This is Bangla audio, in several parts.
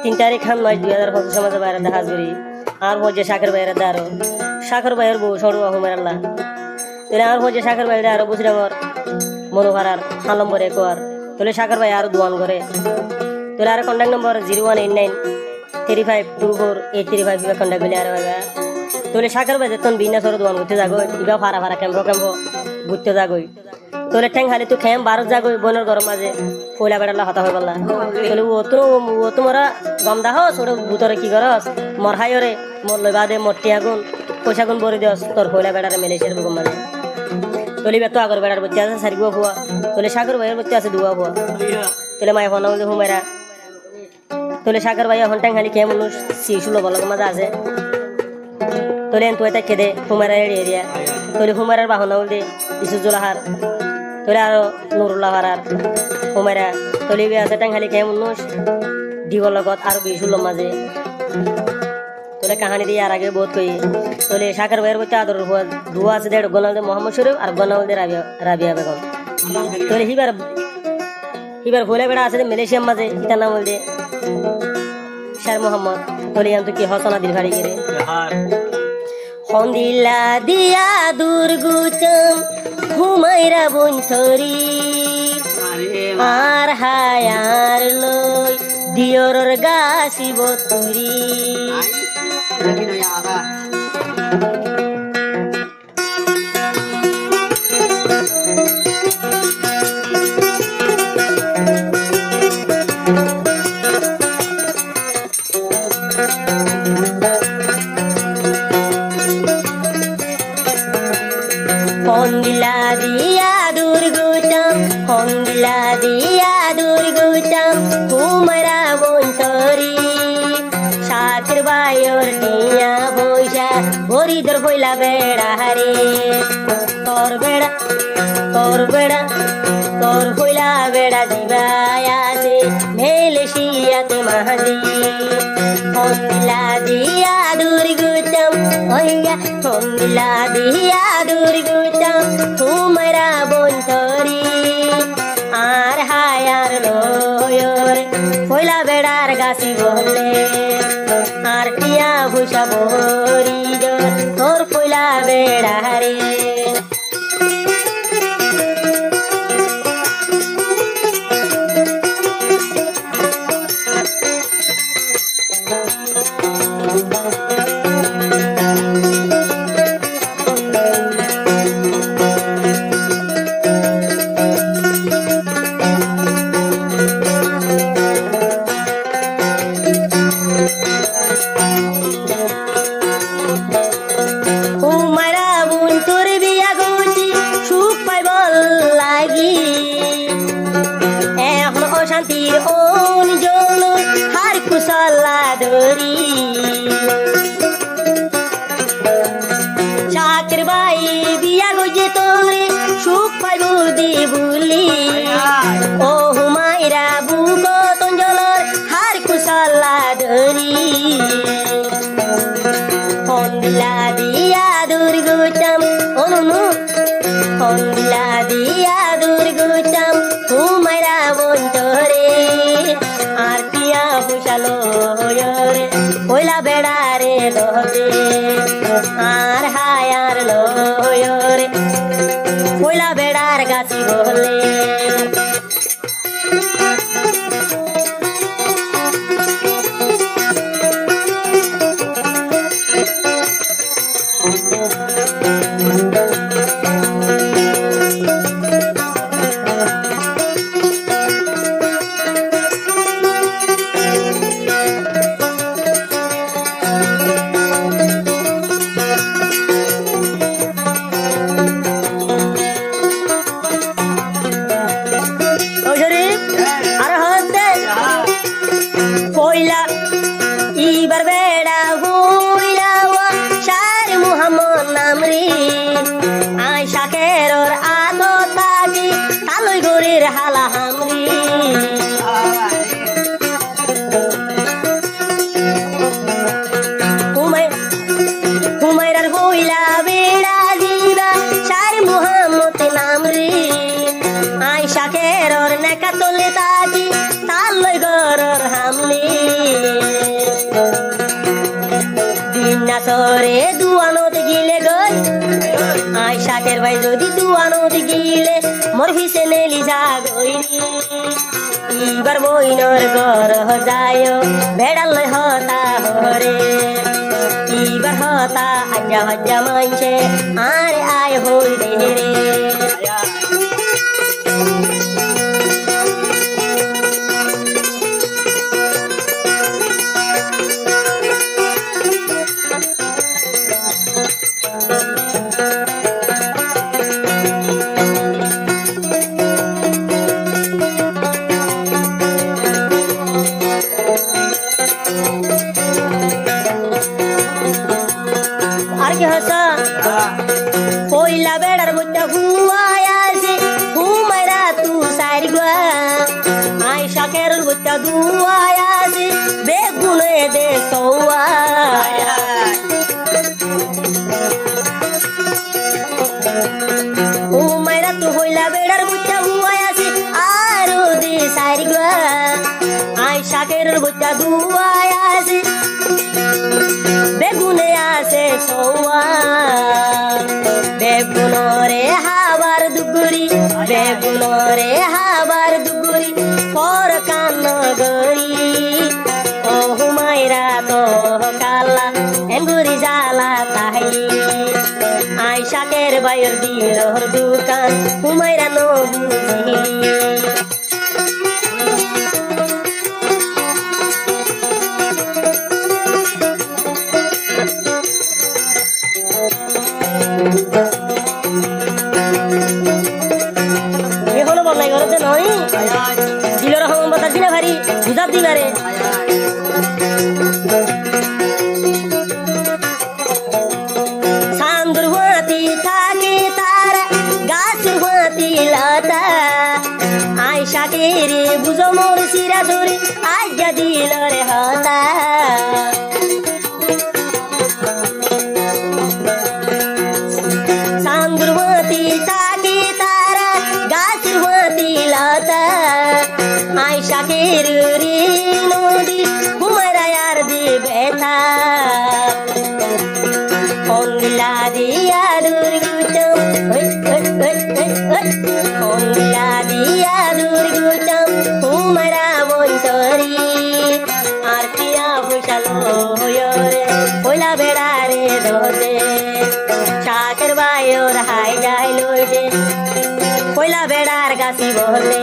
3 তারিখ 2025 মাসে বাইরে দেখা করি আর হচ্ছে শাকের বাইরে দাঁড়ো শাকের বাইরের বউ সরু হুমেরাল্লা তাহলে আর হচ্ছে শাকের বাইরে আরো বুঝলাম মনোভার আর 5 নম্বরে কর তাহলে শাকের ভাই আর দোয়ান করে তাহলে আর কন্ট্যাক্ট নম্বর 0189 3524 835 কন্ট্যাক্ট করলে আর ভাইবা তাহলে শাকের ভাই যেতন বিনা সর দোয়ান করতে যাগো ইবা ফারা ফারা ক্যাম্পো ঘুরতে যাগই তোলে ঠ্যাং খালি তুই খেম 12 যাগই বনের গরম মাঝে ফয়লা বেড়ালা হতা হয়ে বললা তাহলে ও তোমরা গমদা হস ওটা ভূতরে কি করস মর হাইরে মর লই বাদে মরটি আগুন পয়সা গুণ বরে দিস তোর ফয়লা বেড়ারে মেলেছের গম মাঝে তোলে বেতো আগর বেড়ার বচ্চা আছে সারিগো ফুয়া তোলে সাগর ভাইয়ের বচ্চা আছে দুয়া ফুয়া তোলে মাই ফোন আমাদের হুমেরা তোলে সাগর ভাই এখন ঠ্যাং খালি খেয়ে মানুষ শিশুলো বলো মাঝে আছে তোলে তুই তাই খেদে হুমেরা এরিয়া তোলে হুমেরার বাহনা দে ইসুজুলাহার তোলে আরো নুরুল্লাহ হারার হুমেরা তোলে আছে ঠ্যাং খালি খেয়ে মানুষ ডিগর লগত আর বিশুলো মাঝে তোলে কাহানি দিয়ে আর আগে বহুত কই তোলে সাগর ভাইয়ের বচ্চা আদর দুয়া আছে দেড় গোনালদে মোহাম্মদ শরীফ আর গোনালদে রাবিয়া বেগম তোলে হিবার ভোলে বেড়া আছে মালয়েশিয়ার মাঝে ইতার নাম বলতে শের মোহাম্মদ তোলে তো কি হসনা দিল ভারি গেরে হন্দিলা দিয়া দুর্গুচম হুমাইরা বঞ্চরি আর হায়ার লই দিয়রর গাছি বতুরি হন্দিলা দিয়া দুর্গুচম হুমাইরা বঞ্চরি সাথের বাইর টিয়া পয়সা হরিদর কইলা বেড়া হারে তোর কইলা বেড়া দিবাই আছে মেলেশিয়াতে মাহাদি হন্দিলা দিয়া দুর্গুচম হইয়া হন্দিলা দিয়া দুর্গুচম হুমাইরা বঞ্চরি আর হায়ার লয়র কইলা বেড়ার গাছি বলে আর টিয়া ভুষা বরি তোর কইলা বেড়া রে শান্তির ওন জল হার কুশলা ধরি শাকের বাই বিয়া গজে তোরে সুখ পাইব দি বুলি ও হুমাইরা বুক তঞ্জলর হার কুশলা ধরি হন্দিলা দিয়া দুর্গুচম অনুনু হন্দিলা দিয়া দুর্গুচম হুমাইরা বঞ্চরে আর টিয়া বুঝালো রে কইলা বেড়ারে দহতে আর হায়ার লয়রে কইলা বেড়ার গাছি বলে ইবার বেড়া হইলা শার মুহাম্মদ নামরি আই শাকের আদো তাগি কালই গরির হালা হামরি হুমাইরার হইলা বেড়া দিবা শার মুহাম্মদ নামরি আই শাকের নেকা তোলে তাগি কালই গরর হামলি আসরে দুয়ানত গিলে গই আই শাকের ভাই যদি দুয়ানত গিলে মোর হিসে নেলি জাগইরি ইবার বইনর ঘর যায় ভেড়াল হতা হরে ইবার হতা আজ্ঞা হজ্জা মাইছে আরে আয় হই রে রে পয়লা বেড়ার মধ্যে হুয়ায়াছে হুমাইরা তু সারি গা আই শাকের মধ্যে দুয়ায়াছে বেগুনে দে সওয়া হুমাইরা তু হইলা বেড়ার মধ্যে হুয়ায়াছে আরো দে সারি গা আই শাকের মধ্যে দুয়ায়াছে বেগুনে আছে সওয়া বেগুনরে হাবার দুগুরি বেগুনরে হাবার দুগুরি পর কান গরি ও হুমাইরা তো কালা এঙ্গুরি জালা তাই আই শাকের বাইর দিলর দোকান হুমাইরা নো বুঝি এখনো বল নাই ঘরতে নয় দিলর হম বাতা দিলে ভারী বুঝাব দিবারে সান্দুর হাতি থাকে তারা গাছের হাতি লতা আই শাকের বুঝো মোর শিরা ধরে আজ্ঞা দিলরে হতা সান্দুরমতি তাকে তারা গাছের হাতি লতা আই শাকের রে নদী হুমাইরা আর দে ব্যথা অঙ্গিলা দিয়া দুর্গুচম অঙ্গিলা দিয়া দুর্গুচম হুমাইরা বন্তরি আর কিয়া ফুসালো রে পয়লা বেড়ারে ধরে শাকের বাইর হাই যাই লইতে পয়লা বেড়ার গাছি বলে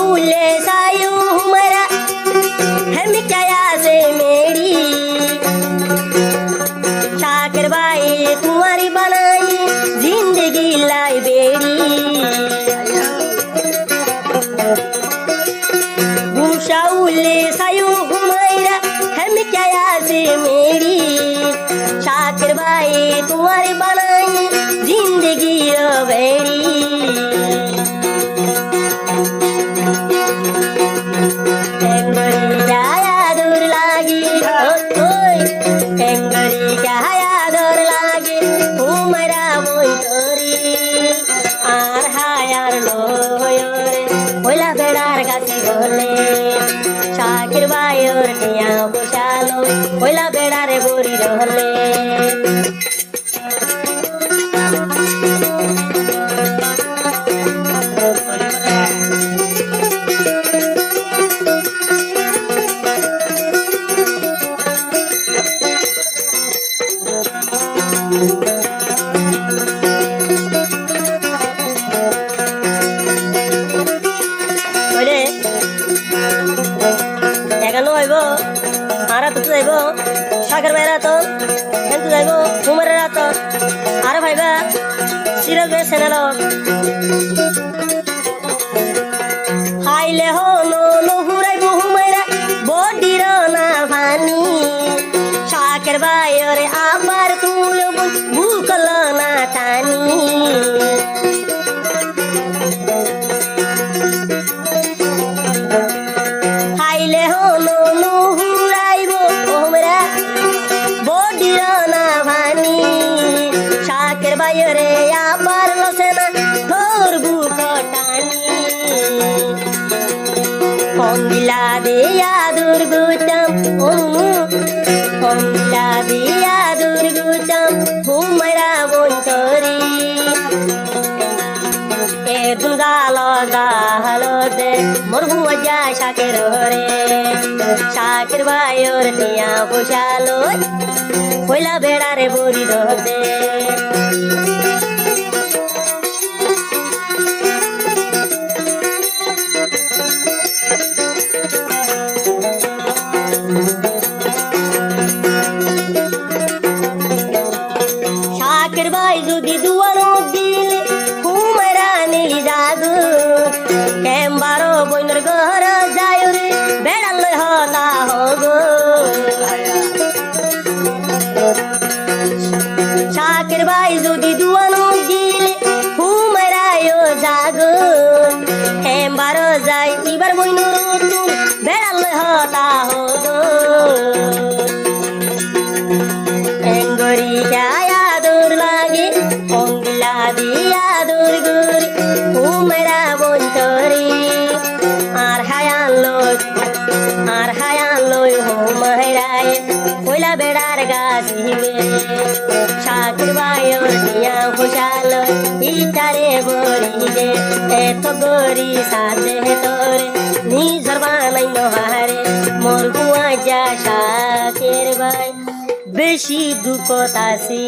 उले सायु हुमरा हम क्या से मेरी शाकर बाई तुम्हारी बनाई जिंदगी लाई बेड़ी भूषा उले सायु हुमरा हम क्या से मेरी शाकर बाई तुम्हारी बनाई जिंदगी बेड़ी শাকের বাইর নিয়া বসালো পয়লা বেড়ারে বড়ি রহলে শাকের বাইরা তো কিন্তু যাইব হুমারের তো আরে ভাইবা সিরিয়াল বে চ্যানেল হাইলে হলো হুরাইব হুমাইরা বডির না ভানি শাক Hongila dia durgutam Hongila dia durgutam Humara bontori Dungalo galo de morhu aja Shakir hore Shakir bayor niya pushalo Koila beda re bori dote Shakir bai jodi duano dile humara nili jagu Kembaro boiner ghar jayo re bedal hota hogo Shakir bai jodi duano dile humara yo jagu Kembaro jai ibar boiner tum bedal hota hogo Engori kaya dur lagi Hongila dia dur guri Humera bontori Arhayan loy humairai Koila bedar gasibe Shakir bayor niya khushalo Itare bori de Eto gori sate tore Nizar banai nohare Morgu aja Shakir bai বেশি দুঃখ তাসি